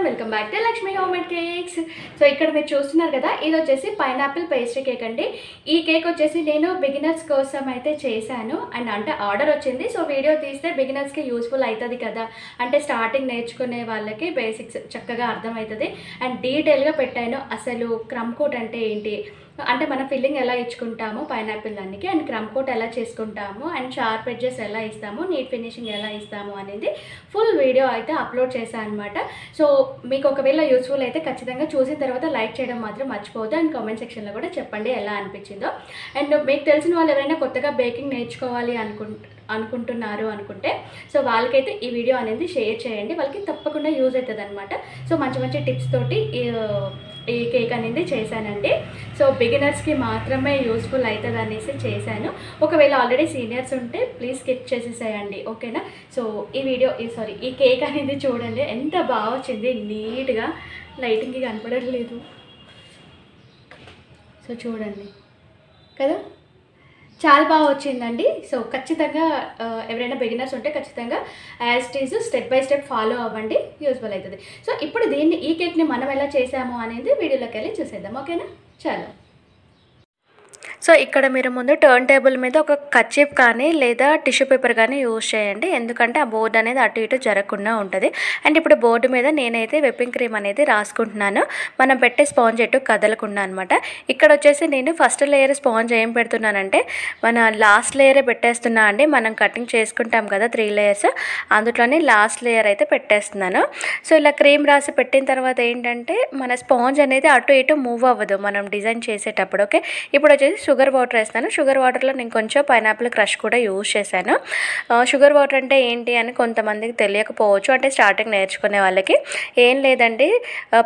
Welcome back to Lakshmi homemade cakes. So ఇక్కడ మీరు చూస్తున్నారు కదా, ఇది వచ్చేసి పైనాపిల్ పేస్ట్రీ కేక్ అండి. ఈ కేక్ వచ్చేసి నేను బిగినర్స్ కోసం అయితే చేశాను అండ్ అంటే ఆర్డర్ వచ్చింది. సో వీడియో తీస్తే బిగినర్స్కి యూస్ఫుల్ అవుతుంది కదా, అంటే స్టార్టింగ్ నేర్చుకునే వాళ్ళకి బేసిక్స్ చక్కగా అర్థమవుతుంది. అండ్ డీటెయిల్గా పెట్టాను అసలు క్రమ్ కోట్ అంటే ఏంటి, అంటే మన ఫిల్లింగ్ ఎలా ఇచ్చుకుంటాము పైనాపిల్ దానికి, అండ్ క్రమ్ కోట్ ఎలా చేసుకుంటాము, అండ్ షార్ప్ ఎడ్జెస్ ఎలా ఇస్తాము, నీట్ ఫినిషింగ్ ఎలా ఇస్తాము అనేది ఫుల్ వీడియో అయితే అప్లోడ్ చేశాను అనమాట. సో మీకు ఒకవేళ యూస్ఫుల్ అయితే ఖచ్చితంగా చూసిన తర్వాత లైక్ చేయడం మాత్రం మర్చిపోవద్దు. అండ్ కామెంట్ సెక్షన్లో కూడా చెప్పండి ఎలా అనిపించిందో. అండ్ మీకు తెలిసిన వాళ్ళు ఎవరైనా కొత్తగా బేకింగ్ నేర్చుకోవాలి అనుకుంటున్నారు అనుకుంటే సో వాళ్ళకైతే ఈ వీడియో అనేది షేర్ చేయండి, వాళ్ళకి తప్పకుండా యూజ్ అవుతుంది అనమాట. సో మంచి మంచి టిప్స్ తోటి ఈ కేక్ అనేది చేశానండి. సో బిగినర్స్కి మాత్రమే యూస్ఫుల్ అవుతుంది అనేసి చేశాను. ఒకవేళ ఆల్రెడీ సీనియర్స్ ఉంటే ప్లీజ్ స్కిప్ చేసేసేయండి, ఓకేనా. సో ఈ కేక్ అనేది చూడండి ఎంత బాగా వచ్చింది, నీట్గా లైటింగ్కి కనపడట్లేదు. సో చూడండి కదా, చాలా బాగా వచ్చిందండి. సో ఖచ్చితంగా ఎవరైనా బిగినర్స్ ఉంటే ఖచ్చితంగా as it is step by step follow అవ్వండి, యూస్ఫుల్ అవుతుంది. సో ఇప్పుడు ఈ కేక్ని మనం ఎలా చేసాము అనేది వీడియోలోకి వెళ్ళి చూసేద్దాం, ఓకేనా. చాలా సో ఇక్కడ మీరు ముందు టర్న్ టేబుల్ మీద ఒక కర్చీఫ్ కానీ లేదా టిష్యూ పేపర్ కానీ యూజ్ చేయండి, ఎందుకంటే ఆ బోర్డు అనేది అటు ఇటు జరగకుండా ఉంటుంది. అండ్ ఇప్పుడు బోర్డు మీద నేనైతే విప్పింగ్ క్రీమ్ అనేది రాసుకుంటున్నాను, మనం పెట్టే స్పాంజ్ ఎటు కదలకుండా అనమాట. ఇక్కడ వచ్చేసి నేను ఫస్ట్ లేయర్ స్పాంజ్ ఏం పెడుతున్నానంటే మన లాస్ట్ లేయరే పెట్టేస్తున్నా అండి. మనం కటింగ్ చేసుకుంటాం కదా 3 లేయర్స్, అందులోనే లాస్ట్ లేయర్ అయితే పెట్టేస్తున్నాను. సో ఇలా క్రీమ్ రాసి పెట్టిన తర్వాత ఏంటంటే మన స్పాంజ్ అనేది అటు ఇటు మూవ్ అవ్వదు మనం డిజైన్ చేసేటప్పుడు, ఓకే. ఇప్పుడు వచ్చేసి షుగర్ వాటర్ వేస్తాను. షుగర్ వాటర్లో నేను కొంచెం పైనాపిల్ క్రష్ కూడా యూజ్ చేశాను. షుగర్ వాటర్ అంటే ఏంటి అని కొంతమందికి తెలియకపోవచ్చు, అంటే స్టార్టింగ్ నేర్చుకునే వాళ్ళకి. ఏం లేదండి,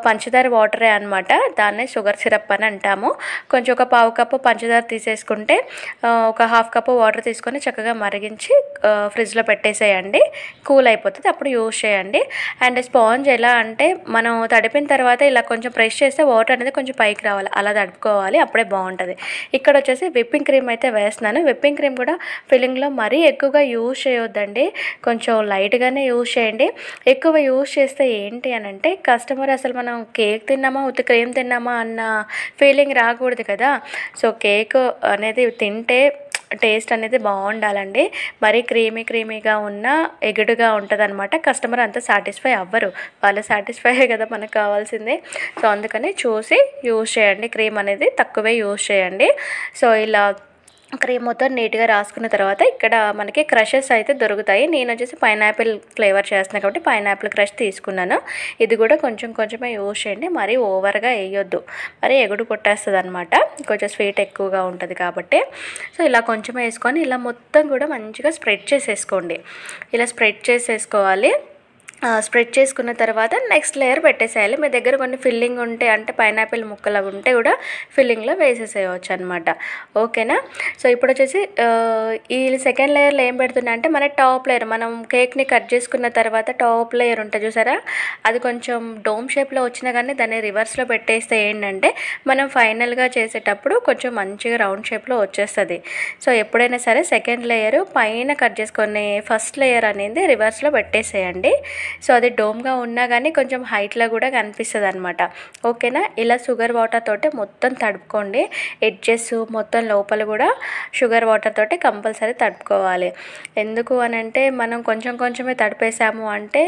పంచదార వాటరే అనమాట, దాన్నే షుగర్ సిరప్ అని అంటాము. కొంచెం ఒక 1/2 కప్పు పంచదార తీసేసుకుంటే ఒక 1/2 కప్పు వాటర్ తీసుకొని చక్కగా మరిగించి ఫ్రిడ్జ్లో పెట్టేసేయండి, కూల్ అయిపోతుంది, అప్పుడు యూజ్ చేయండి. అండ్ స్పాంజ్ ఎలా అంటే మనం తడిపిన తర్వాత ఇలా కొంచెం ప్రెస్ చేస్తే వాటర్ అనేది కొంచెం పైకి రావాలి, అలా తడుపుకోవాలి, అప్పుడే బాగుంటుంది. ఇక్కడ వచ్చేసి విప్పింగ్ క్రీమ్ అయితే వేస్తున్నాను. విప్పింగ్ క్రీమ్ కూడా ఫిల్లింగ్లో మరీ ఎక్కువగా యూజ్ చేయొద్దండి, కొంచెం లైట్గానే యూజ్ చేయండి. ఎక్కువ యూజ్ చేస్తే ఏంటి అని అంటే కస్టమర్ అసలు మనం కేక్ తిన్నామా ఉత్తి క్రీమ్ తిన్నామా అన్న ఫీలింగ్ రాకూడదు కదా. సో కేక్ అనేది తింటే టేస్ట్ అనేది బాగుండాలండి, మరీ క్రీమీగా ఉన్న ఎగుడుగా ఉంటుంది అనమాట. కస్టమర్ అంతా సాటిస్ఫై అవ్వరు, వాళ్ళు సాటిస్ఫై కదా మనకు కావాల్సిందే. సో అందుకని చూసి యూజ్ చేయండి, క్రీమ్ అనేది తక్కువే యూజ్ చేయండి. సో ఇలా క్రీమ్ మొత్తం నీట్గా రాసుకున్న తర్వాత ఇక్కడ మనకి క్రషెస్ అయితే దొరుకుతాయి. నేను వచ్చేసి పైనాపిల్ ఫ్లేవర్ చేస్తున్నాను కాబట్టి పైనాపిల్ క్రష్ తీసుకున్నాను. ఇది కూడా కొంచెమే యూజ్ చేయండి, మరీ ఓవర్గా వేయొద్దు, మరీ ఎగుడు కొట్టేస్తుంది అనమాట, కొంచెం స్వీట్ ఎక్కువగా ఉంటుంది కాబట్టి. సో ఇలా కొంచెం వేసుకొని ఇలా మొత్తం కూడా మంచిగా స్ప్రెడ్ చేసేసుకోండి, ఇలా స్ప్రెడ్ చేసేసుకోవాలి. స్ప్రెడ్ చేసుకున్న తర్వాత నెక్స్ట్ లేయర్ పెట్టేసేయాలి. మీ దగ్గర కొన్ని ఫిల్లింగ్ ఉంటే అంటే పైనాపిల్ ముక్కలు ఉంటే కూడా ఫిల్లింగ్లో వేసేసేయవచ్చు అనమాట, ఓకేనా. సో ఇప్పుడు వచ్చేసి ఈ సెకండ్ లేయర్లో ఏం పెడుతున్నా అంటే మన టాప్ లేయర్, మనం కేక్ని కట్ చేసుకున్న తర్వాత టాప్ లేయర్ ఉంటుంది చూసారా, అది కొంచెం డోమ్ షేప్లో వచ్చినా కానీ దాన్ని రివర్స్లో పెట్టేస్తే ఏంటంటే మనం ఫైనల్గా చేసేటప్పుడు కొంచెం మంచిగా రౌండ్ షేప్లో వచ్చేస్తుంది. సో ఎప్పుడైనా సరే సెకండ్ లేయర్ పైన కట్ చేసుకొని ఫస్ట్ లేయర్ అనేది రివర్స్లో పెట్టేసేయండి. సో అది డోమ్గా ఉన్నా కానీ కొంచెం హైట్లో కూడా కనిపిస్తుంది అనమాట, ఓకేనా. ఇలా షుగర్ వాటర్ తోటి మొత్తం తడుపుకోండి, ఎడ్జెస్ మొత్తం లోపల కూడా షుగర్ వాటర్ తోటి కంపల్సరీ తడుపుకోవాలి. ఎందుకు అని అంటే మనం కొంచెమే తడిపేసాము అంటే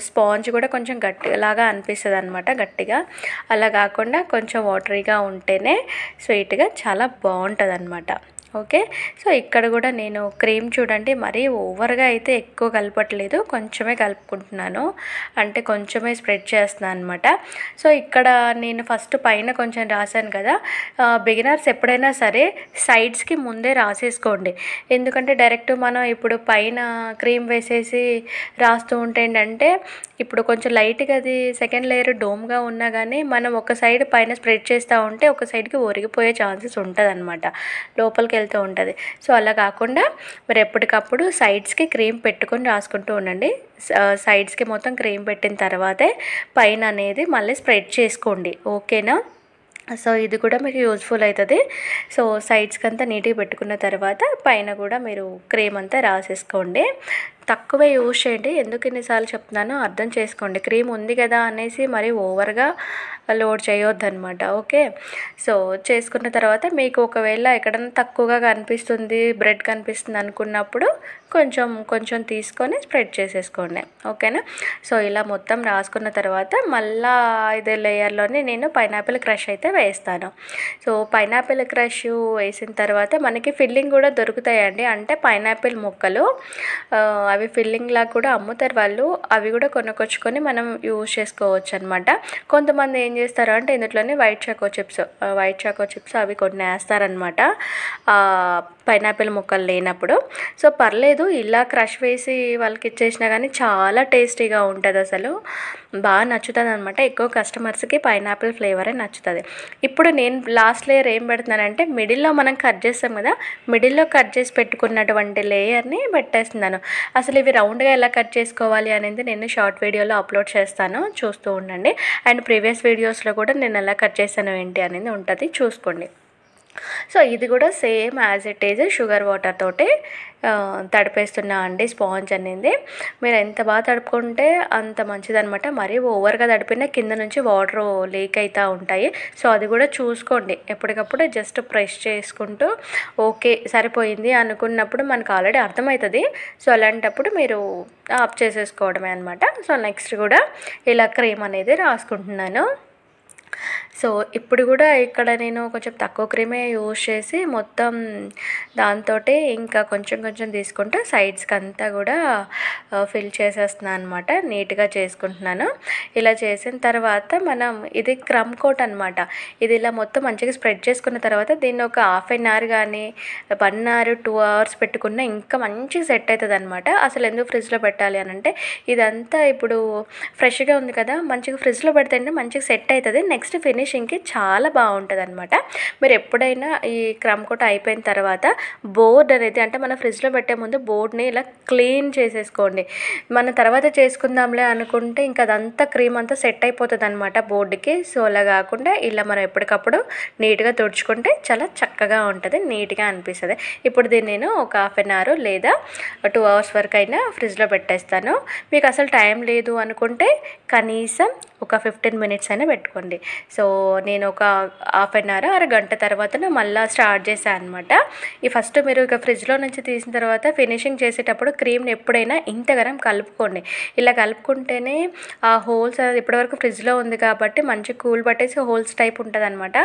స్పాంజ్ కూడా కొంచెం గట్టిలాగా అనిపిస్తుంది అనమాట, గట్టిగా. అలా కాకుండా కొంచెం వాటరీగా ఉంటేనే స్వీట్గా చాలా బాగుంటుంది అనమాట, ఓకే. సో ఇక్కడ కూడా నేను క్రీమ్ చూడండి మరీ ఓవర్గా అయితే ఎక్కువ కలపట్లేదు, కొంచెమే కలుపుకుంటున్నాను, అంటే కొంచెమే స్ప్రెడ్ చేస్తున్నాను అనమాట. సో ఇక్కడ నేను ఫస్ట్ పైన కొంచెం రాశాను కదా, బిగినర్స్ ఎప్పుడైనా సరే సైడ్స్కి ముందే రాసేసుకోండి, ఎందుకంటే డైరెక్ట్ మనం ఇప్పుడు పైన క్రీమ్ వేసేసి రాస్తూ ఉంటే ఏంటంటే ఇప్పుడు కొంచెం లైట్గా అది సెకండ్ లేయర్ డోమ్గా ఉన్నా కానీ మనం ఒక సైడ్ పైన స్ప్రెడ్ చేస్తూ ఉంటే ఒక సైడ్కి ఒరిగిపోయే ఛాన్సెస్ ఉంటుంది అనమాట, లోపలికి వెళ్తూ ఉంటుంది. సో అలా కాకుండా మరి ఎప్పటికప్పుడు సైడ్స్కి క్రీమ్ పెట్టుకొని రాసుకుంటూ ఉండండి. సైడ్స్కి మొత్తం క్రీమ్ పెట్టిన తర్వాతే పైన అనేది మళ్ళీ స్ప్రెడ్ చేసుకోండి, ఓకేనా. సో ఇది కూడా మీకు యూజ్ఫుల్ అవుతుంది. సో సైడ్స్కి అంతా నీట్గా పెట్టుకున్న తర్వాత పైన కూడా మీరు క్రీమ్ అంతా రాసేసుకోండి. తక్కువే యూజ్ చేయండి. ఎందుకు ఇన్నిసార్లు చెప్తున్నానో అర్థం చేసుకోండి. క్రీమ్ ఉంది కదా అనేసి మరి ఓవర్గా లోడ్ చేయొద్దనమాట. ఓకే. సో చేసుకున్న తర్వాత మీకు ఒకవేళ ఎక్కడన్నా తక్కువగా కనిపిస్తుంది, బ్రెడ్ కనిపిస్తుంది అనుకున్నప్పుడు కొంచెం కొంచెం తీసుకొని స్ప్రెడ్ చేసేసుకోండి. ఓకేనా. సో ఇలా మొత్తం రాసుకున్న తర్వాత మళ్ళీ ఇదే లేయర్లోనే నేను పైనాపిల్ క్రష్ అయితే వేస్తాను. సో పైనాపిల్ క్రష్ వేసిన తర్వాత మనకి ఫిల్లింగ్ కూడా దొరుకుతాయండి. అంటే పైనాపిల్ ముక్కలు అవి ఫిల్లింగ్ లాగా కూడా అమ్ముతారు వాళ్ళు. అవి కూడా కొనుక్కొచ్చుకొని మనం యూజ్ చేసుకోవచ్చు అనమాట. కొంతమంది ఏం చేస్తారు అంటే ఇందులోనే వైట్ చాకో చిప్స్ అవి కొన్ని వేస్తారనమాట పైనాపిల్ ముక్కలు లేనప్పుడు. సో పర్లేదు, ఇలా క్రష్ వేసి వాళ్ళకి ఇచ్చేసినా కానీ చాలా టేస్టీగా ఉంటుంది. అసలు బాగా నచ్చుతుంది అనమాట. ఎక్కువ కస్టమర్స్కి పైనాపిల్ ఫ్లేవరే నచ్చుతుంది. ఇప్పుడు నేను లాస్ట్ లేయర్ ఏం పెడుతున్నానంటే మిడిల్లో మనం కట్ చేస్తాం కదా, మిడిల్లో కట్ చేసి పెట్టుకున్నటువంటి లేయర్ని పెట్టేస్తున్నాను. అసలు ఇవి రౌండ్గా ఎలా కట్ చేసుకోవాలి అనేది నేను షార్ట్ వీడియోలో అప్లోడ్ చేస్తాను, చూస్తూ ఉండండి. అండ్ ప్రీవియస్ వీడియోస్లో కూడా నేను ఎలా కట్ చేశాను ఏంటి అనేది ఉంటుంది, చూసుకోండి. సో ఇది కూడా same as it is sugar water తోటి తడిపేస్తున్నా అండి. స్పాంజ్ అనేది మీరు ఎంత బాగా తడుపుకుంటే అంత మంచిదనమాట. మరీ ఓవర్గా తడిపినా కింద నుంచి వాటర్ లీక్ అవుతూ ఉంటాయి. సో అది కూడా చూసుకోండి. ఎప్పటికప్పుడు జస్ట్ ప్రెస్ చేసుకుంటూ ఓకే సరిపోయింది అనుకున్నప్పుడు మనకు ఆల్రెడీ అర్థమవుతుంది. సో అలాంటప్పుడు మీరు ఆఫ్ చేసేసుకోవడమే అనమాట. సో నెక్స్ట్ కూడా ఇలా క్రీమ్ అనేది రాసుకుంటున్నాను. సో ఇప్పుడు కూడా ఇక్కడ నేను కొంచెం తక్కువ క్రీమే యూజ్ చేసి మొత్తం దాంతో ఇంకా కొంచెం కొంచెం తీసుకుంటూ సైడ్స్కి అంతా కూడా ఫిల్ చేసేస్తున్నాను అనమాట. నీట్గా చేసుకుంటున్నాను. ఇలా చేసిన తర్వాత మనం ఇది క్రమ్ కోట్ అనమాట. ఇది ఇలా మొత్తం మంచిగా స్ప్రెడ్ చేసుకున్న తర్వాత దీన్ని ఒక హాఫ్ అన్ అవర్ కానీ 1 అవర్ 2 అవర్స్ పెట్టుకున్న ఇంకా మంచిగా సెట్ అవుతుంది అనమాట. అసలు ఎందుకు ఫ్రిడ్జ్లో పెట్టాలి అని అంటే ఇదంతా ఇప్పుడు ఫ్రెష్గా ఉంది కదా, మంచిగా ఫ్రిడ్జ్లో పెడితే మంచిగా సెట్ అవుతుంది. నెక్స్ట్ ఫినిషింగ్కి చాలా బాగుంటుంది అనమాట. మీరు ఎప్పుడైనా ఈ క్రమ్ కోట్ అయిపోయిన తర్వాత బోర్డ్ అనేది అంటే మన ఫ్రిడ్జ్లో పెట్టే ముందు బోర్డ్ని ఇలా క్లీన్ చేసేసుకోండి. మన తర్వాత చేసుకుందాంలే అనుకుంటే ఇంకా అదంతా క్రీమ్ అంతా సెట్ అయిపోతుంది అనమాట బోర్డుకి. సో అలా కాకుండా ఇలా మనం ఎప్పటికప్పుడు నీట్గా తుడుచుకుంటే చాలా చక్కగా ఉంటుంది, నీట్గా అనిపిస్తుంది. ఇప్పుడు దీన్ని నేను ఒక హాఫ్ అన్ అవర్ లేదా 2 అవర్స్ వరకు అయినా ఫ్రిడ్జ్లో పెట్టేస్తాను. మీకు అసలు టైం లేదు అనుకుంటే కనీసం ఒక 15 మినిట్స్ అయినా పెట్టుకోండి. సో నేను ఒక హాఫ్ అన్ అవర్ అరగంట తర్వాత మళ్ళీ స్టార్ట్ చేశాను అనమాట. ఈ ఫస్ట్ మీరు ఇక ఫ్రిడ్జ్లో నుంచి తీసిన తర్వాత ఫినిషింగ్ చేసేటప్పుడు క్రీమ్ని ఎప్పుడైనా ఇంతగరం కలుపుకోండి. ఇలా కలుపుకుంటేనే ఆ హోల్స్ ఇప్పటివరకు ఫ్రిడ్జ్లో ఉంది కాబట్టి మంచి కూల్ పట్టేసి హోల్స్ టైప్ ఉంటుంది అనమాట.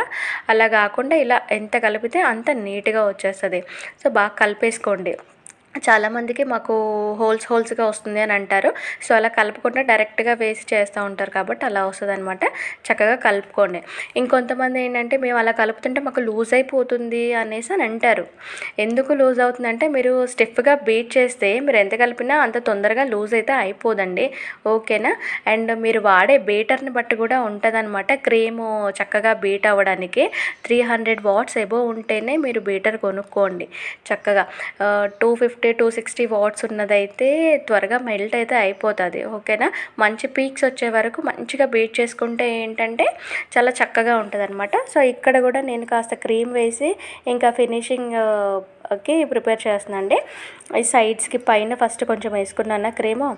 అలా కాకుండా ఇలా ఎంత కలిపితే అంత నీట్గా వచ్చేస్తుంది. సో బాగా కలిపేసుకోండి. చాలామందికి మాకు హోల్స్గా వస్తుంది అని అంటారు. సో అలా కలుపుకుంటే డైరెక్ట్గా వేసి చేస్తూ ఉంటారు కాబట్టి అలా వస్తుంది అనమాట. చక్కగా కలుపుకోండి. ఇంకొంతమంది ఏంటంటే మేము అలా కలుపుతుంటే మాకు లూజ్ అయిపోతుంది అనేసి అని అంటారు. ఎందుకు లూజ్ అవుతుందంటే మీరు స్టిఫ్గా బీట్ చేస్తే మీరు ఎంత కలిపినా అంత తొందరగా లూజ్ అయితే అయిపోదండి. ఓకేనా. అండ్ మీరు వాడే బీటర్ని బట్టి కూడా ఉంటుంది అనమాట. క్రీము చక్కగా బీట్ అవ్వడానికి 300 వాట్స్ ఎబోవ్ ఉంటేనే మీరు బీటర్ కొనుక్కోండి. చక్కగా 250-260 వాట్స్ ఉన్నదైతే త్వరగా మెల్ట్ అయితే అయిపోతుంది. ఓకేనా. మంచి పీక్స్ వచ్చే వరకు మంచిగా బీట్ చేసుకుంటే ఏంటంటే చాలా చక్కగా ఉంటుంది అనమాట. సో ఇక్కడ కూడా నేను కాస్త క్రీమ్ వేసి ఇంకా ఫినిషింగ్కి ప్రిపేర్ చేస్తున్నానండి. ఈ సైడ్స్కి పైన ఫస్ట్ కొంచెం వేసుకున్నాను క్రీము,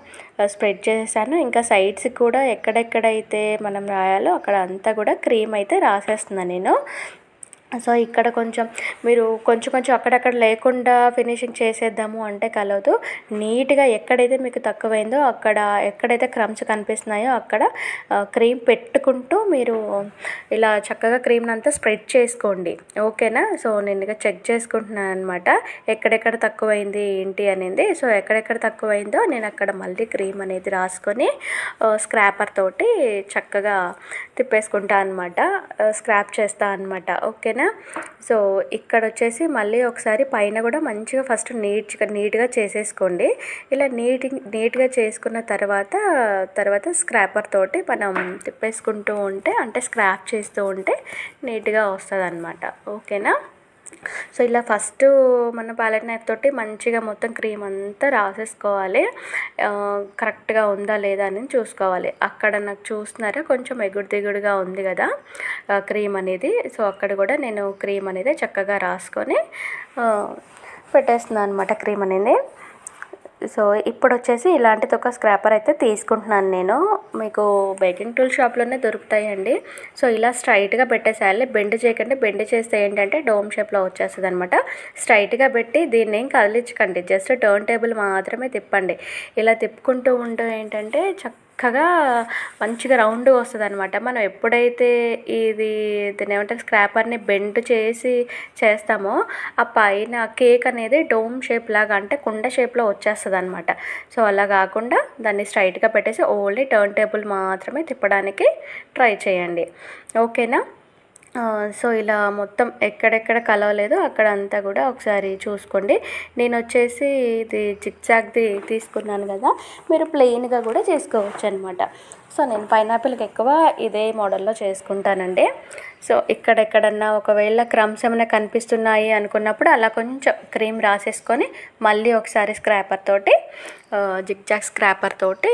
స్ప్రెడ్ చేశాను. ఇంకా సైడ్స్కి కూడా ఎక్కడెక్కడైతే మనం రాయాలో అక్కడ అంతా కూడా క్రీమ్ అయితే రాసేస్తున్నాను నేను. సో ఇక్కడ కొంచెం మీరు కొంచెం అక్కడక్కడ లేకుండా ఫినిషింగ్ చేసేద్దాము అంటే కలవదు. నీట్గా ఎక్కడైతే మీకు తక్కువైందో అక్కడ ఎక్కడైతే క్రమ్స్ కనిపిస్తున్నాయో అక్కడ క్రీమ్ పెట్టుకుంటూ మీరు ఇలా చక్కగా క్రీమ్ని అంతా స్ప్రెడ్ చేసుకోండి. ఓకేనా. సో నేను ఇక చెక్ చేసుకుంటున్నాను అనమాట ఎక్కడెక్కడ తక్కువైంది ఏంటి అనేది. సో ఎక్కడెక్కడ తక్కువైందో నేను అక్కడ మళ్ళీ క్రీమ్ అనేది రాసుకొని స్క్రాపర్ తోటి చక్కగా తిప్పేసుకుంటా అనమాట, స్క్రాప్ చేస్తా అనమాట. ఓకేనా. సో ఇక్కడ వచ్చేసి మళ్ళీ ఒకసారి పైన కూడా మంచిగా ఫస్ట్ నీట్గా చేసేసుకోండి. ఇలా నీట్గా చేసుకున్న తర్వాత స్క్రాపర్ తోటి మనం తిప్పేసుకుంటూ ఉంటే అంటే స్క్రాప్ చేస్తూ ఉంటే నీట్గా వస్తుంది అనమాట. ఓకేనా. సో ఇలా ఫస్ట్ మన ప్యాలెట్ నైఫ్ తోటి మంచిగా మొత్తం క్రీమ్ అంతా రాసేసుకోవాలి. కరెక్ట్గా ఉందా లేదా అని చూసుకోవాలి. అక్కడ నాకు చూస్తున్నారా కొంచెం ఎగుడు ఉంది కదా క్రీమ్ అనేది. సో అక్కడ కూడా నేను క్రీమ్ అనేది చక్కగా రాసుకొని పెట్టేస్తున్నాను అనమాట క్రీమ్ అనేది. సో ఇప్పుడు వచ్చేసి ఇలాంటిది ఒక స్క్రాపర్ అయితే తీసుకుంటున్నాను నేను. మీకు బేకింగ్ టూల్ షాప్లోనే దొరుకుతాయండి. సో ఇలా స్ట్రైట్గా పెట్టేసేయాలి, బెండ్ చేయకండి. బెండ్ చేస్తే ఏంటంటే డోమ్ షేప్లో వచ్చేస్తుంది అనమాట. స్ట్రైట్గా పెట్టి దీన్ని ఏం కదిలించకండి, జస్ట్ టర్న్ టేబుల్ మాత్రమే తిప్పండి. ఇలా తిప్పుకుంటూ ఉంటే ఏంటంటే చక్కగా మంచిగా రౌండ్గా వస్తుంది అనమాట. మనం ఎప్పుడైతే దీన్ని ఏమంటారు స్క్రాపర్ని బెండ్ చేసి చేస్తామో ఆ పైన కేక్ అనేది డోమ్ షేప్ లాగా అంటే కుండ షేప్లో వచ్చేస్తుంది అనమాట. సో అలా కాకుండా దాన్ని స్ట్రైట్గా పెట్టేసి ఓన్లీ టర్న్ టేబుల్ మాత్రమే తిప్పడానికి ట్రై చేయండి. ఓకేనా? సో ఇలా మొత్తం ఎక్కడెక్కడ కలవలేదో అక్కడ అంతా కూడా ఒకసారి చూసుకోండి. నేను వచ్చేసి ఇది జిగ్జాగ్ది తీసుకున్నాను కదా, మీరు ప్లెయిన్గా కూడా చేసుకోవచ్చు అనమాట. సో నేను పైనాపిల్కి ఎక్కువ ఇదే మోడల్లో చేసుకుంటానండి. సో ఇక్కడెక్కడన్నా ఒకవేళ క్రమ్స్ ఏమైనా కనిపిస్తున్నాయి అనుకున్నప్పుడు అలా కొంచెం క్రీమ్ రాసేసుకొని మళ్ళీ ఒకసారి స్క్రాపర్ తోటి జిగ్జాగ్ స్క్రాపర్ తోటి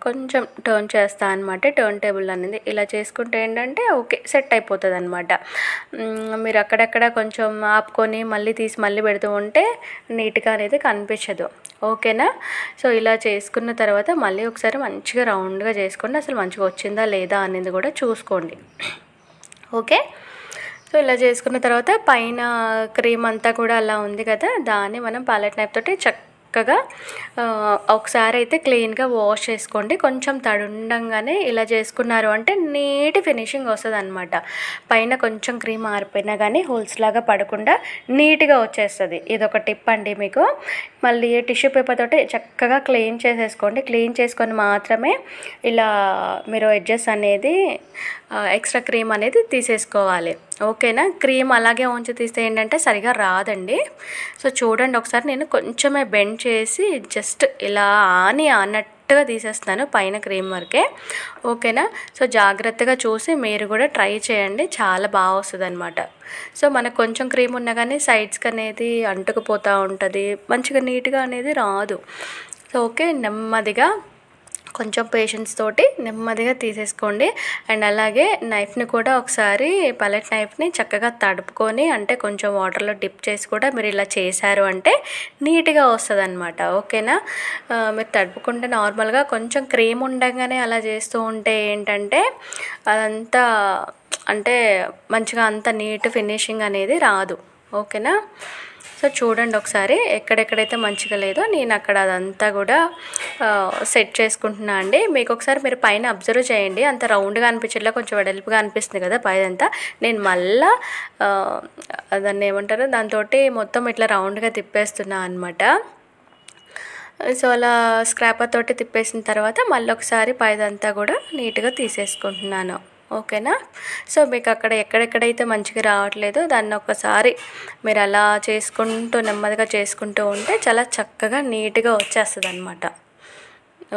కొంచెం టర్న్ చేస్తాను అనమాట. టర్న్ టేబుల్ అనేది ఇలా చేసుకుంటే ఏంటంటే ఓకే సెట్ అయిపోతుంది అనమాట. మీరు అక్కడక్కడ కొంచెం ఆపుకొని మళ్ళీ తీసి మళ్ళీ పెడుతూ ఉంటే నీట్గా అనేది కనిపించదు. ఓకేనా? సో ఇలా చేసుకున్న తర్వాత మళ్ళీ ఒకసారి మంచిగా రౌండ్గా చేసుకోండి. అసలు మంచిగా వచ్చిందా లేదా అనేది కూడా చూసుకోండి. ఓకే? సో ఇలా చేసుకున్న తర్వాత పైన క్రీమ్ అంతా కూడా అలా ఉంది కదా, దాన్ని మనం పాలెట్ నైఫ్ తోటి చక్కగా ఒకసారి అయితే క్లీన్గా వాష్ చేసుకోండి. కొంచెం తడుండంగానే ఇలా చేసుకున్నారు అంటే నీట్ ఫినిషింగ్ వస్తుంది అనమాట. పైన కొంచెం క్రీమ్ ఆరిపోయినా కానీ హోల్స్ లాగా పడకుండా నీట్గా వచ్చేస్తుంది. ఇదొక టిప్ అండి మీకు. మళ్ళీ టిష్యూ పేపర్ తోటి చక్కగా క్లీన్ చేసేసుకోండి. క్లీన్ చేసుకొని మాత్రమే ఇలా మీరు ఎడ్జెస్ అనేది ఎక్స్ట్రా క్రీమ్ అనేది తీసేసుకోవాలి. ఓకేనా? క్రీమ్ అలాగే ఉంచి తీస్తే ఏంటంటే సరిగా రాదండి. సో చూడండి ఒకసారి, నేను కొంచెమే బెండ్ చేసి జస్ట్ ఇలా అన్నట్టుగా తీసేస్తాను పైన క్రీమ్ వరకే. ఓకేనా? సో జాగ్రత్తగా చూసి మీరు కూడా ట్రై చేయండి, చాలా బాగా వస్తుంది అనమాట. సో మనకు కొంచెం క్రీమ్ ఉన్నా కానీ సైడ్స్కి అనేది అంటుకుపోతూ ఉంటుంది, మంచిగా నీట్గా అనేది రాదు. సో ఓకే, నెమ్మదిగా కొంచెం పేషెన్స్ తోటి నెమ్మదిగా తీసేసుకోండి. అండ్ అలాగే నైఫ్ని కూడా ఒకసారి పలెట్ నైఫ్ని చక్కగా తడుపుకొని అంటే కొంచెం వాటర్లో డిప్ చేసి కూడా మీరు ఇలా చేశారు అంటే నీట్గా వస్తుంది అనమాట. ఓకేనా? మీరు తడుపుకుంటే నార్మల్గా కొంచెం క్రీమ్ ఉండగానే అలా చేస్తూ ఉంటే ఏంటంటే అదంతా అంటే మంచిగా అంత నీట్ ఫినిషింగ్ అనేది రాదు. ఓకేనా? సో చూడండి ఒకసారి, ఎక్కడెక్కడైతే మంచిగా లేదో నేను అక్కడ అదంతా కూడా సెట్ చేసుకుంటున్నా అండి. మీకు ఒకసారి మీరు పైన అబ్జర్వ్ చేయండి, అంత రౌండ్గా అనిపించేలా కొంచెం వెడల్పుగా అనిపిస్తుంది కదా పైదంతా. నేను మళ్ళా దాన్ని ఏమంటారు దాంతో మొత్తం ఇట్లా రౌండ్గా తిప్పేస్తున్నా అనమాట. సో అలా స్క్రాపర్ తోటి తిప్పేసిన తర్వాత మళ్ళీ ఒకసారి పైదంతా కూడా నీట్గా తీసేసుకుంటున్నాను. ఓకేనా? సో మీకు అక్కడ ఎక్కడెక్కడైతే మంచిగా రావట్లేదో దాన్ని ఒక్కసారి మీరు అలా చేసుకుంటూ నెమ్మదిగా చేసుకుంటూ ఉంటే చాలా చక్కగా నీట్గా వచ్చేస్తుంది అనమాట.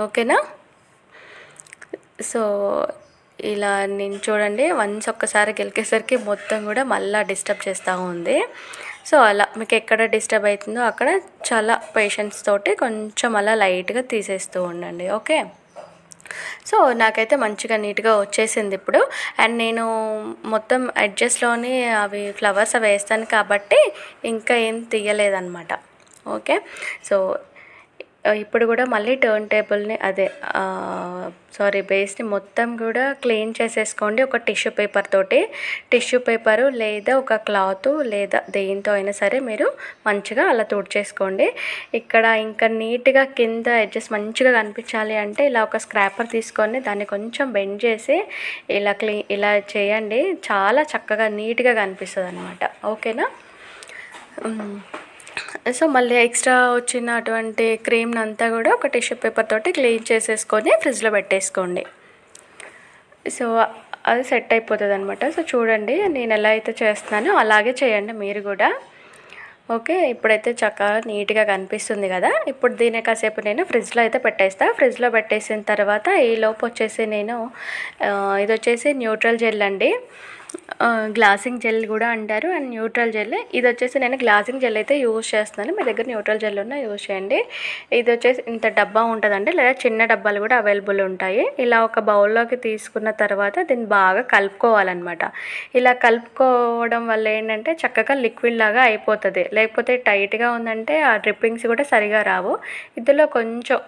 ఓకేనా? సో ఇలా నేను చూడండి వన్స్ ఒక్కసారి గెలికేసరికి మొత్తం కూడా మళ్ళీ డిస్టర్బ్ చేస్తూ ఉంది. సో అలా మీకు ఎక్కడ డిస్టర్బ్ అవుతుందో అక్కడ చాలా పేషెన్స్ తోటి కొంచెం అలా లైట్గా తీసేస్తూ ఉండండి. ఓకే? సో నాకైతే మంచిగా నీట్గా వచ్చేసింది ఇప్పుడు. అండ్ నేను మొత్తం ఎడ్జెస్లోని అవి ఫ్లవర్స్ అవి వేస్తాను కాబట్టి ఇంకా ఏం తీయలేదన్నమాట. ఓకే? సో ఇప్పుడు కూడా మళ్ళీ టర్న్ టేబుల్ని బేస్ని మొత్తం కూడా క్లీన్ చేసేసుకోండి ఒక టిష్యూ పేపర్ తోటి. టిష్యూ పేపరు లేదా ఒక క్లాత్ లేదా దేంతో అయినా సరే మీరు మంచిగా అలా తుడిచేసుకోండి. ఇక్కడ ఇంకా నీట్గా కింద ఎడ్జెస్ మంచిగా కనిపించాలి అంటే ఇలా ఒక స్క్రాపర్ తీసుకొని దాన్ని కొంచెం బెండ్ చేసి ఇలా చేయండి, చాలా చక్కగా నీట్గా కనిపిస్తుంది అనమాట. ఓకేనా? సో మళ్ళీ ఎక్స్ట్రా వచ్చిన అటువంటి క్రీమ్ని అంతా కూడా ఒక టిష్యూ పేపర్ తోటి క్లీన్ చేసేసుకొని ఫ్రిడ్జ్లో పెట్టేసుకోండి. సో అది సెట్ అయిపోతుంది అనమాట. సో చూడండి నేను ఎలా అయితే చేస్తున్నానో అలాగే చేయండి మీరు కూడా. ఓకే, ఇప్పుడైతే చక్కగా నీట్గా కనిపిస్తుంది కదా. ఇప్పుడు దీన్ని కాసేపు నేను ఫ్రిడ్జ్లో అయితే పెట్టేస్తాను. ఫ్రిడ్జ్లో పెట్టేసిన తర్వాత ఈ లోపు వచ్చేసి నేను ఇది వచ్చేసి న్యూట్రల్ జెల్ అండి. గ్లాసింగ్ జెల్ కూడా అంటారు అండ్ న్యూట్రల్ జెల్. ఇది వచ్చేసి నేను గ్లాసింగ్ జెల్ అయితే యూజ్ చేస్తున్నాను. మీ దగ్గర న్యూట్రల్ జెల్ ఉన్న యూజ్ చేయండి. ఇది వచ్చేసి ఇంత డబ్బా ఉంటుందండి, లేదా చిన్న డబ్బాలు కూడా అవైలబుల్ ఉంటాయి. ఇలా ఒక బౌల్లోకి తీసుకున్న తర్వాత దీన్ని బాగా కలుపుకోవాలన్నమాట. ఇలా కలుపుకోవడం వల్ల ఏంటంటే చక్కగా లిక్విడ్ లాగా అయిపోతుంది. లేకపోతే టైట్గా ఉందంటే ఆ డ్రిప్పింగ్స్ కూడా సరిగా రావు. ఇందులో కొంచెం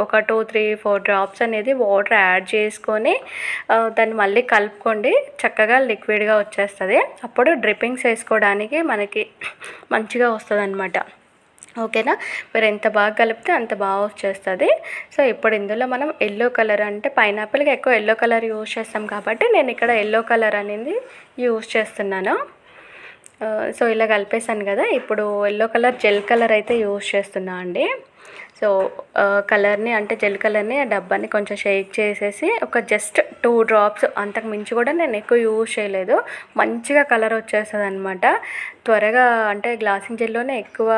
ఒక 2-3-4 డ్రాప్స్ అనేది వాటర్ యాడ్ చేసుకొని దాన్ని మళ్ళీ కలుపుకోండి. చక్కగా లిక్విడ్గా వచ్చేస్తుంది. అప్పుడు డ్రిప్పింగ్స్ వేసుకోవడానికి మనకి మంచిగా వస్తుంది అనమాట. ఓకేనా, మీరు ఎంత బాగా కలిపితే అంత బాగా వచ్చేస్తుంది. సో ఇప్పుడు ఇందులో మనం ఎల్లో కలర్, అంటే పైనాపిల్కి ఎక్కువ ఎల్లో కలర్ యూజ్ చేస్తాం కాబట్టి నేను ఇక్కడ ఎల్లో కలర్ అనేది యూజ్ చేస్తున్నాను. సో ఇలా కలిపేసాను కదా, ఇప్పుడు ఎల్లో కలర్ జెల్ కలర్ అయితే యూజ్ చేస్తున్నా అండి. సో కలర్ని, అంటే జెల్ కలర్ని ఆ డబ్బాని కొంచెం షేక్ చేసేసి ఒక జస్ట్ 2 డ్రాప్స్, అంతకు మించి కూడా నేను ఎక్కువ యూజ్ చేయలేదు. మంచిగా కలర్ వచ్చేస్తుంది అనమాట త్వరగా. అంటే గ్లాసింగ్ జెల్లోనే ఎక్కువ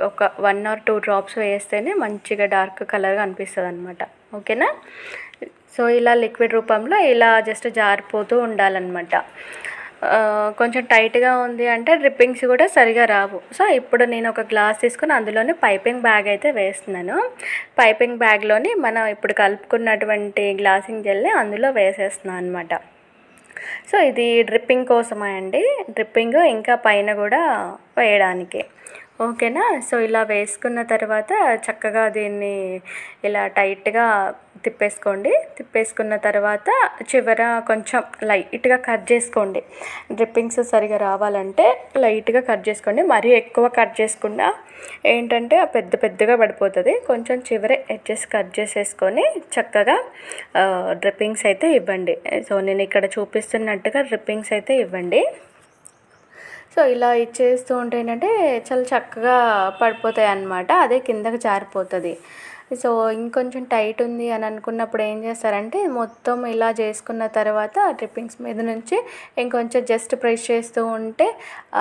ఒక 1 or 2 డ్రాప్స్ వేస్తేనే మంచిగా డార్క్ కలర్గా అనిపిస్తుంది అనమాట. ఓకేనా, సో ఇలా లిక్విడ్ రూపంలో ఇలా జస్ట్ జారిపోతూ ఉండాలన్నమాట. కొంచెం టైట్గా ఉంది అంటే డ్రిప్పింగ్స్ కూడా సరిగా రావు. సో ఇప్పుడు నేను ఒక గ్లాస్ తీసుకుని అందులోనే పైపింగ్ బ్యాగ్ అయితే వేస్తున్నాను. పైపింగ్ బ్యాగ్లోని మనం ఇప్పుడు కలుపుకున్నటువంటి గ్లాసింగ్ జెల్ని అందులో వేసేస్తున్నాను అనమాట. సో ఇది డ్రిప్పింగ్ కోసమే అండి, డ్రిప్పింగ్ ఇంకా పైన కూడా వేయడానికి. ఓకేనా, సో ఇలా వేసుకున్న తర్వాత చక్కగా దీన్ని ఇలా టైట్గా తిప్పేసుకోండి. తిప్పేసుకున్న తర్వాత చివర కొంచెం లైట్గా కట్ చేసుకోండి. డ్రిప్పింగ్స్ సరిగా రావాలంటే లైట్గా కట్ చేసుకోండి. మరీ ఎక్కువ కట్ చేసుకుండా ఏంటంటే పెద్దగా పడిపోతుంది. కొంచెం చివరి ఎడ్జెస్ కట్ చేసేసుకొని చక్కగా డ్రిప్పింగ్స్ అయితే ఇవ్వండి. సో నేను ఇక్కడ చూపిస్తున్నట్టుగా డ్రిప్పింగ్స్ అయితే ఇవ్వండి. సో ఇలా ఇచ్చేస్తూ ఉంటే ఏంటంటే చాలా చక్కగా పడిపోతాయి అన్నమాట, అదే కిందకి జారిపోతుంది. సో ఇంకొంచెం టైట్ ఉంది అని అనుకున్నప్పుడు ఏం చేస్తారంటే మొత్తం ఇలా చేసుకున్న తర్వాత డ్రిప్పింగ్స్ మీద నుంచి ఇంకొంచెం జస్ట్ ప్రెస్ చేస్తూ ఉంటే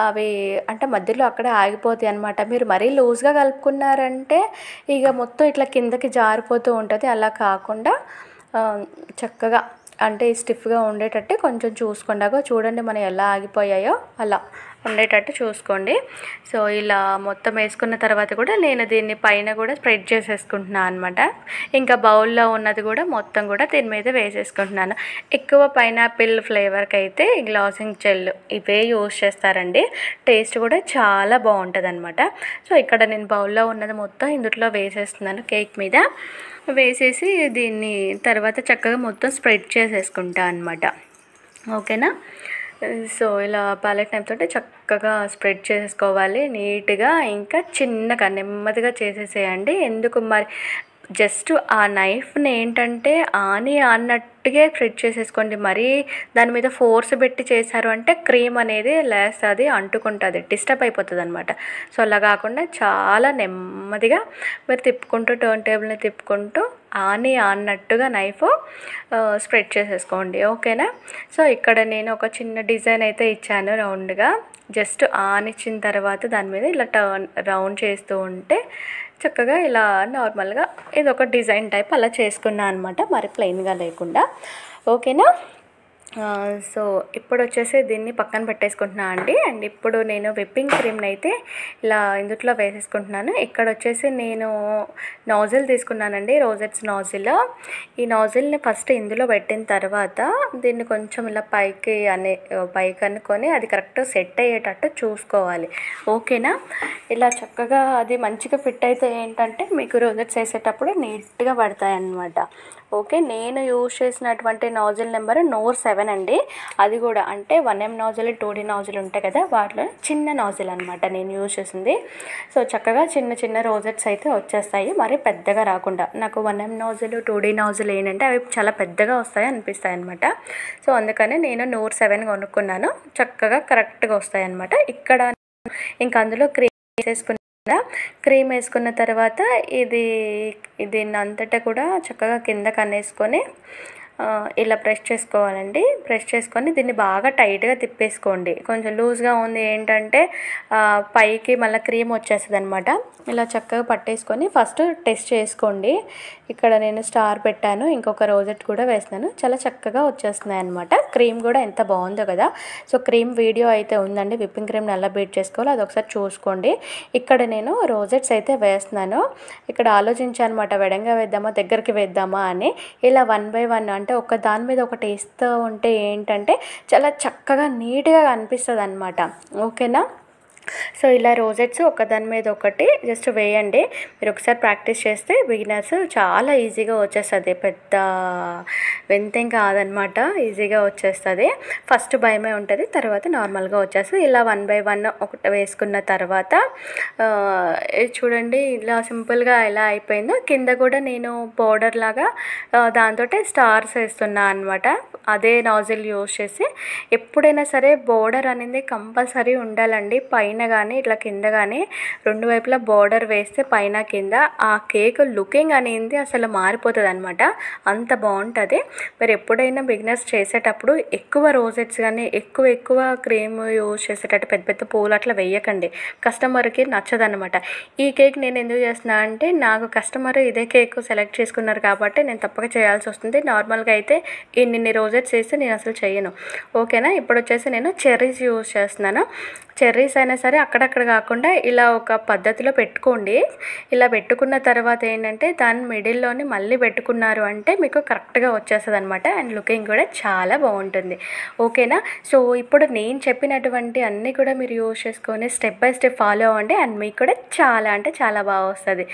అవి అంటే మధ్యలో అక్కడే ఆగిపోతాయి అన్నమాట. మీరు మరీ లూజ్గా కలుపుకున్నారంటే ఇక మొత్తం ఇట్లా కిందకి జారిపోతూ ఉంటుంది. అలా కాకుండా చక్కగా అంటే స్టిఫ్గా ఉండేటట్టు కొంచెం చూసుకోండి. చూడండి మనం ఎలా ఆగిపోయాయో అలా ఉండేటట్టు చూసుకోండి. సో ఇలా మొత్తం వేసుకున్న తర్వాత కూడా నేను దీన్ని పైన కూడా స్ప్రెడ్ చేసేసుకుంటున్నాను అనమాట. ఇంకా బౌల్లో ఉన్నది కూడా మొత్తం కూడా దీని మీద వేసేసుకుంటున్నాను. ఎక్కువ పైనాపిల్ ఫ్లేవర్కి అయితే గ్లాసింగ్ జెల్ ఇవే యూజ్ చేస్తారండి. టేస్ట్ కూడా చాలా బాగుంటుంది అనమాట. సో ఇక్కడ నేను బౌల్లో ఉన్నది మొత్తం ఇందులో వేసేస్తున్నాను. కేక్ మీద వేసేసి దీన్ని తర్వాత చక్కగా మొత్తం స్ప్రెడ్ చేసేసుకుంటా అనమాట. ఓకేనా, సో ఇలా ప్యాలెట్ నైఫ్ తోటి చక్కగా స్ప్రెడ్ చేసుకోవాలి నీట్గా. ఇంకా చిన్నగా నెమ్మదిగా చేసేసేయండి. ఎందుకు మరి జస్ట్ ఆ నైఫ్ని ఏంటంటే ఆనట్టుగా స్ప్రెడ్ చేసేసుకోండి. మరీ దాని మీద ఫోర్స్ పెట్టి చేశారు అంటే క్రీమ్ అనేది లేస్తుంది, అంటుకుంటుంది, డిస్టర్బ్ అయిపోతుంది అనమాట. సో అలా కాకుండా చాలా నెమ్మదిగా మీరు తిప్పుకుంటూ టర్న్ టేబుల్ని తిప్పుకుంటూ ఆనట్టుగా నైఫ్ స్ప్రెడ్ చేసేసుకోండి. ఓకేనా, సో ఇక్కడ నేను ఒక చిన్న డిజైన్ అయితే ఇచ్చాను రౌండ్గా. జస్ట్ ఆనిచ్చిన తర్వాత దాని మీద ఇలా రౌండ్ చేస్తూ ఉంటే చక్కగా ఇలా నార్మల్గా ఇది ఒక డిజైన్ టైప్ అలా చేసుకున్నాను అనమాట, మరి ప్లెయిన్గా లేకుండా. ఓకేనా, సో ఇప్పుడు వచ్చేసి దీన్ని పక్కన పెట్టేసుకుంటున్నాను అండి. అండ్ ఇప్పుడు నేను విప్పింగ్ క్రీమ్ని అయితే ఇలా ఇందులో వేసేసుకుంటున్నాను. ఇక్కడ వచ్చేసి నేను నాజిల్ తీసుకున్నానండి, రోజెట్స్ నాజిల్. ఈ నాజిల్ని ఫస్ట్ ఇందులో పెట్టిన తర్వాత దీన్ని కొంచెం ఇలా పైకి అనుకొని అది కరెక్ట్ సెట్ అయ్యేటట్టు చూసుకోవాలి. ఓకేనా, ఇలా చక్కగా అది మంచిగా ఫిట్ అయితే ఏంటంటే మీకు రోజెట్స్ వేసేటప్పుడు నీట్గా పడతాయి అన్నమాట. ఓకే, నేను యూజ్ చేసినటువంటి నాజిల్ నెంబర్ నోర్ 7 అండి. అది కూడా అంటే 1M నాజిల్ 2D నాజిల్ ఉంటాయి కదా, వాటిలో చిన్న నాజిల్ అనమాట నేను యూజ్ చేసింది. సో చక్కగా చిన్న రోజెట్స్ అయితే వచ్చేస్తాయి, మరి పెద్దగా రాకుండా. నాకు 1M నాజిల్ 2D నాజిల్ ఏంటంటే అవి చాలా పెద్దగా వస్తాయి అనిపిస్తాయి అనమాట. సో అందుకని నేను నోర్ 7 కొనుక్కున్నాను. చక్కగా కరెక్ట్గా వస్తాయి అనమాట. ఇక్కడ ఇంకా అందులో క్రీమ్ వేసుకున్న తర్వాత దీన్ని అంతటా కూడా చక్కగా కింద కనేసుకొని ఇలా ప్రెస్ చేసుకోవాలండి. ప్రెస్ చేసుకొని దీన్ని బాగా టైట్గా తిప్పేసుకోండి. కొంచెం లూజ్గా ఉంది ఏంటంటే పైకి మళ్ళీ క్రీమ్ వచ్చేస్తుంది అనమాట. ఇలా చక్కగా పట్టేసుకొని ఫస్ట్ టెస్ట్ చేసుకోండి. ఇక్కడ నేను స్టార్ పెట్టాను, ఇంకొక రోజెట్ కూడా వేస్తున్నాను. చాలా చక్కగా వచ్చేస్తున్నాయి అనమాట. క్రీమ్ కూడా ఎంత బాగుందో కదా. సో క్రీమ్ వీడియో అయితే ఉందండి, విప్పింగ్ క్రీమ్ని ఎలా బీట్ చేసుకోవాలో అది ఒకసారి చూసుకోండి. ఇక్కడ నేను రోజెట్స్ అయితే వేస్తున్నాను. ఇక్కడ ఆలోచించాను అనమాట, వెడంగా వేద్దామా దగ్గరికి వేద్దామా అని. ఇలా 1 by 1 అంటే ఒక దాని మీద ఒకటి వేస్తూ ఉంటే ఏంటంటే చాలా చక్కగా నీట్గా అనిపిస్తుంది అనమాట. ఓకేనా. సో ఇలా రోజెట్స్ ఒకదాని మీద ఒకటి జస్ట్ వేయండి. మీరు ఒకసారి ప్రాక్టీస్ చేస్తే బిగినర్స్ చాలా ఈజీగా వచ్చేస్తుంది. పెద్ద వింతేం కాదనమాట, ఈజీగా వచ్చేస్తుంది. ఫస్ట్ భయమే ఉంటుంది, తర్వాత నార్మల్గా వచ్చేస్తుంది. ఇలా 1 by 1 ఒకటి వేసుకున్న తర్వాత చూడండి ఇలా సింపుల్గా ఎలా అయిపోయిందో. కింద కూడా నేను బోర్డర్ లాగా దాంతో స్టార్స్ వేస్తున్నా అనమాట. అదే నాజిల్ యూజ్ చేసి. ఎప్పుడైనా సరే బోర్డర్ అనేది కంపల్సరీ ఉండాలండి. పైన కానీ ఇట్లా కింద కానీ 2 వైపులా బోర్డర్ వేస్తే పైన కింద ఆ కేక్ లుకింగ్ అనేది అసలు మారిపోతుంది అనమాట. అంత బాగుంటుంది. మీరు ఎప్పుడైనా బిగినర్స్ చేసేటప్పుడు ఎక్కువ రోజెట్స్ కానీ ఎక్కువ క్రీమ్ యూజ్ చేసేటట్టు పెద్ద పెద్ద పూలు అట్లా వేయకండి, కస్టమర్కి నచ్చదనమాట. ఈ కేక్ నేను ఎందుకు చేస్తున్నా అంటే నాకు కస్టమర్ ఇదే కేక్ సెలెక్ట్ చేసుకున్నారు కాబట్టి నేను తప్పక చేయాల్సి వస్తుంది. నార్మల్గా అయితే ఇన్ని రోజెట్స్ వేస్తే నేను అసలు చేయను. ఓకేనా. ఇప్పుడు వచ్చేసి నేను చెర్రీస్ యూజ్ చేస్తున్నాను. చెర్రీస్ అయినా సరే అక్కడక్కడ కాకుండా ఇలా ఒక పద్ధతిలో పెట్టుకోండి. ఇలా పెట్టుకున్న తర్వాత ఏంటంటే దాని మిడిల్లోని మళ్ళీ పెట్టుకున్నారు అంటే మీకు కరెక్ట్గా వచ్చేస్తుంది అనమాట. అండ్ లుకింగ్ కూడా చాలా బాగుంటుంది. ఓకేనా. సో ఇప్పుడు నేను చెప్పినటువంటి అన్నీ కూడా మీరు యూజ్ చేసుకొని స్టెప్ బై స్టెప్ ఫాలో అవ్వండి. అండ్ మీకు కూడా చాలా అంటే చాలా బాగా వస్తుంది.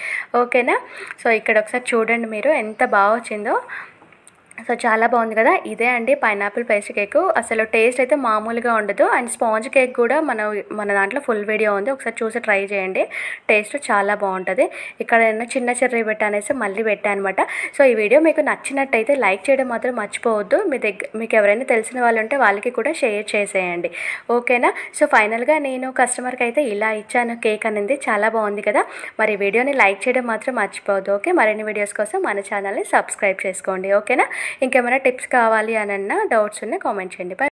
ఓకేనా. సో ఇక్కడ ఒకసారి చూడండి మీరు ఎంత బాగా వచ్చిందో. సో చాలా బాగుంది కదా. ఇదే అండి పైనాపిల్ పేస్ట్రీ కేక్. అసలు టేస్ట్ అయితే మామూలుగా ఉండదు. అండ్ స్పాంజ్ కేక్ కూడా మన దాంట్లో ఫుల్ వీడియో ఉంది, ఒకసారి చూసి ట్రై చేయండి. టేస్ట్ చాలా బాగుంటుంది. ఇక్కడ నేను చిన్న చెర్రీ పెట్టానేసి మళ్ళీ పెట్టాను అనమాట. సో ఈ వీడియో మీకు నచ్చినట్టయితే లైక్ చేయడం మాత్రం మర్చిపోవద్దు. మీకు ఎవరైనా తెలిసిన వాళ్ళు ఉంటే వాళ్ళకి కూడా షేర్ చేసేయండి. ఓకేనా. సో ఫైనల్గా నేను కస్టమర్కి అయితే ఇలా ఇచ్చాను కేక్ అనేది. చాలా బాగుంది కదా. మరి వీడియోని లైక్ చేయడం మాత్రం మర్చిపోవద్దు. ఓకే. మరిన్ని వీడియోస్ కోసం మన ఛానల్ని సబ్స్క్రైబ్ చేసుకోండి. ఓకేనా. ఇంకేమైనా టిప్స్ కావాలి అని డౌట్స్ ఉన్నా కామెంట్ చేయండి.